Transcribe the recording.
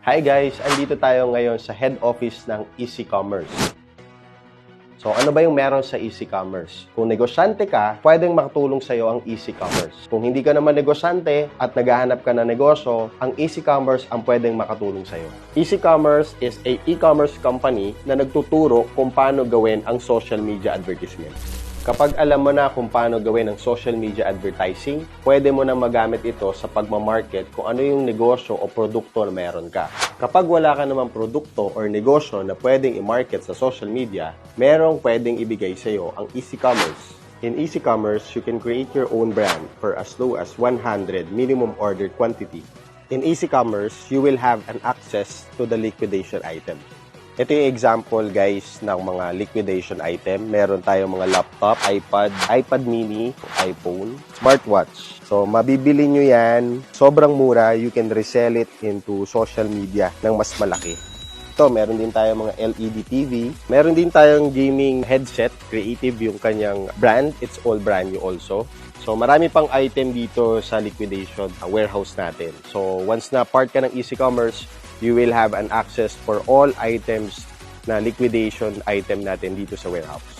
Hi guys! Andito tayo ngayon sa head office ng Easy Commerce. So ano ba yung meron sa Easy Commerce? Kung negosyante ka, pwedeng makatulong sa iyo ang Easy Commerce. Kung hindi ka naman negosyante at naghahanap ka ng negosyo, ang Easy Commerce ang pwedeng makatulong sa iyo. Easy Commerce is a e-commerce company na nagtuturo kung paano gawin ang social media advertisement. Kapag alam mo na kung paano gawin ang social media advertising, pwede mo na magamit ito sa pagmamarket kung ano yung negosyo o produkto na meron ka. Kapag wala ka namang produkto or negosyo na pwedeng i-market sa social media, merong pwedeng ibigay sa iyo ang Easy Commerce. In Easy Commerce, you can create your own brand for as low as 100 minimum order quantity. In Easy Commerce, you will have an access to the liquidation item. Ito yung example guys ng mga liquidation item. Meron tayong mga laptop, iPad mini, iPhone, smartwatch. So mabibili nyo yan, sobrang mura, you can resell it into social media ng mas malaki. Ito, meron din tayong mga LED TV. Meron din tayong gaming headset, creative yung kanyang brand. It's all brand new also. So marami pang item dito sa liquidation warehouse natin. So once na part ka ng Easy Commerce, you will have an access for all items na liquidation item natin dito sa warehouse.